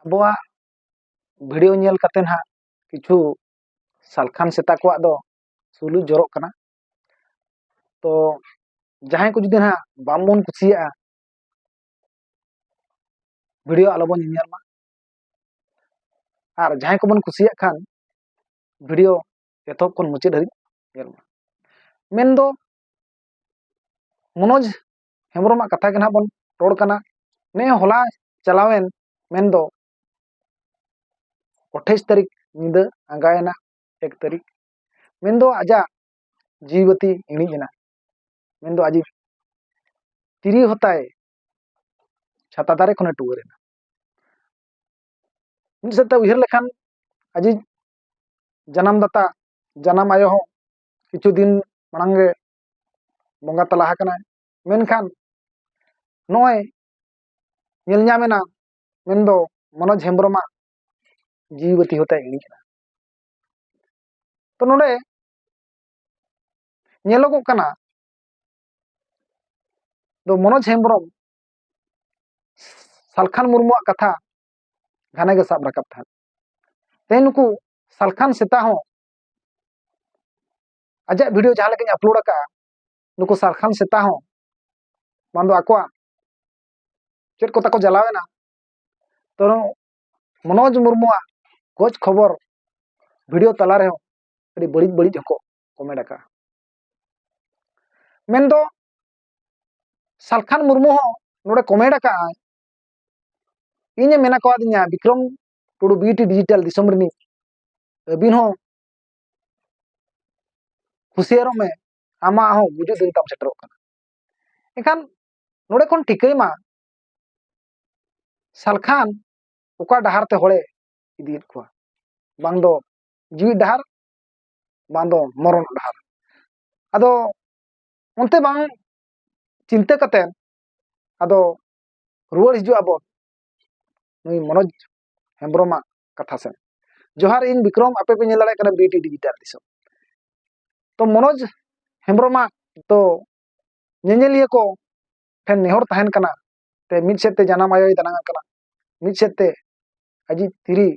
abuwa video nyel katen ha kichu salkhan seta ko do sulu jorok kana to jahay ko judi ha bambon kusiya video alobon nyel ma ar jahay ko bon kusiya khan video etop kon muche dhari nyel ma mendo Manoj Hembroma katha ke na bon rod kana ne hola chalawen mendo 28 tarik nyida angayena 1 tarik mendo aja जीवती इणिजना मेन्दो आजी तिरी होताय छाता दारे खने टुवरेना मिसता उहर लेखान आजी जन्म दाता जन्म आयो हो किछु दिन मांगे बंगा तलाह कना मेनखान नोय नेल ᱧᱟᱢᱮᱱᱟ मेन्दो मनोज हेम्ब्रमा जीवती होताय इणिजना तो नोडे ᱧᱮᱞᱚᱜᱚᱜ ᱠᱟᱱᱟ ᱫᱚ मनोज हेम्ब्रम सालखान मुर्मुआ कथा घाने गे साब राकाब था ते नुकु सालखान सेता हो आजा वीडियो जहां लेकिन अपलोड का नुकु सालखान सेता हो मांदो आकोआ चेट को ताको जलावेना तो मनोज मुर्मुआ गोज खबर वीडियो तला रे अड़ी बड़ी बड़ी हको कमेंट का मेन्दो सालखान मुर्मु हो नोडे कमेंट का इने मेना को आदिnya विक्रम टुडू बीटी डिजिटल दिसम रिनी अबिन हो खुशियारो में आमा हो बुजु दिन तम सेटरो kana एखान नोडे कोन ठिकई मा सालखान ओका डहार ते होळे इदीत को बांग दो जीवी डहार बांग दो मरण डहार आदो उनते बांग चिंता कते आदो रुवाड़ हिजु आबो नुई मनोज हेम्ब्रमा कथा से जोहार इन विक्रम आपे पे नेल दाड़े kana बीटी डिजिटल दिसम तो मनोज हेम्ब्रमा तो नेनेलिया को ठेन नेहर तहन kana ते मिद सेते जानम आयो दानांगा kana मिद सेते अजी तिरी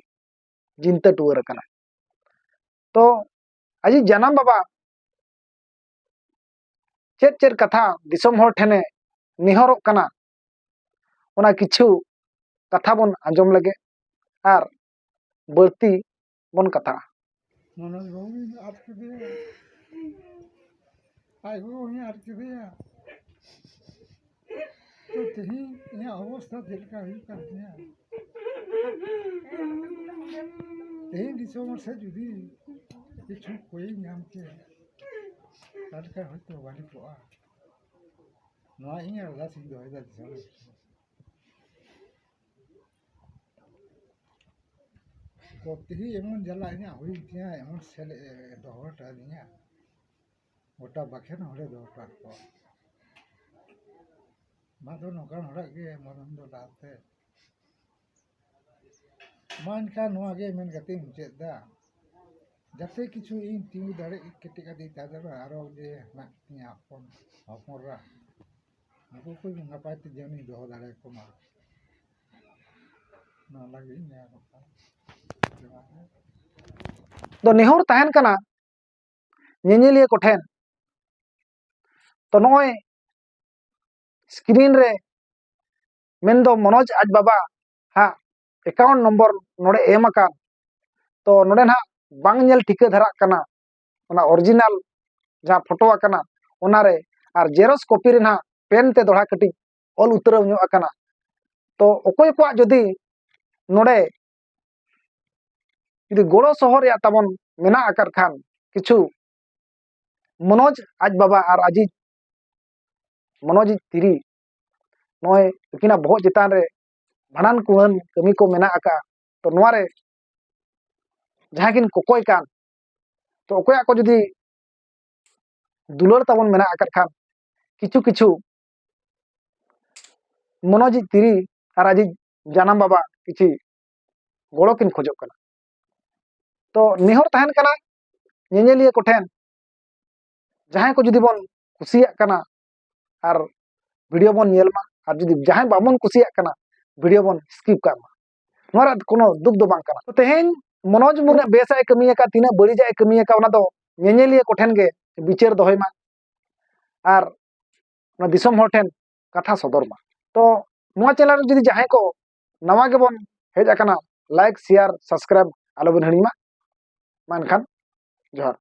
जिनता टुवर kana तो अजी जानम बाबा चेत चेत कथा दिसम हर ठेने नेहरक kana ओना किछु कथा बन आंजम लगे आर बर्ती बन कथा मनोज बाबू आज के दिया आई वो ही आज के दिया तो तेही ये अवस्था दिलका ही कर दिया तेही दिसोमर से जुदी किछु कोई नाम के तड़का हो तो वाली को आ ना ही अरदा सिंह दोयदा दिसोमर तो तेही एमन जला इना हुई दिया एमन सेल दोहटा दिया गोटा बाखेन हरे दोहटा को मादो नोकान हरा के मनन दो लाते मान का नोआ गे मेन गते मुचेदा जाते किछु इन तिंगु दाड़े केटे का दी तादरा आरो जे ना तिया अपनरा aku ko ngapai te jani do dare ko ma na lagi nya तो नेहर तहन kana नेनेलिया को ठेन तो नोय स्क्रीन रे मेन्दो मनोज आज बाबा हा अकाउंट नंबर नोडे एम का तो नोडे ना बांग नेल ठिका धरा kana ओना ओरिजिनल जहां फोटो आकना ओना रे आर जेरोक्स कॉपी रे ना पेन ते दोड़ा कटी ऑल उतरव ᱧᱚᱜ आकना तो ओकोय को जदी नोडे जदी गोड़ो शहर या तबन मेना आकर खान किछु मनोज आज बाबा आर आजी मनोज तिरी नोय किना बहुत चितान रे भाणान कुहन कमी को मेना आका तो नोआ रे जहां किन कोकोय कान तो ओकोया को जदी दुलर तबन मेना आकर खान किछु किछु मनोज तिरी आर आजी जानम बाबा किछि गोड़ो किन खोजो कना तो नेहर तहन कना नेनेलिया को ठेन जहां को जदी बन कुसिया कना आर वीडियो बन नेल मा आर जदी जहां बाबन कुसिया कना वीडियो बन स्किप का मा नोरा कोनो दुख दो बांग कना। तो तेहेन मनोज मुर्मू बेसाय कमिया का तीना बड़िजाय कमिया का ओना दो ñeñeliya को ठेन गे बिचार दोहय मा आर ओना दिसम हर ठेन कथा सदर मा। तो नोआ चैनल जुदी जहां को नवा गेबन हेज आकना लाइक शेयर सब्सक्राइब आलोबन हणी मा। मा एनखान जोहार।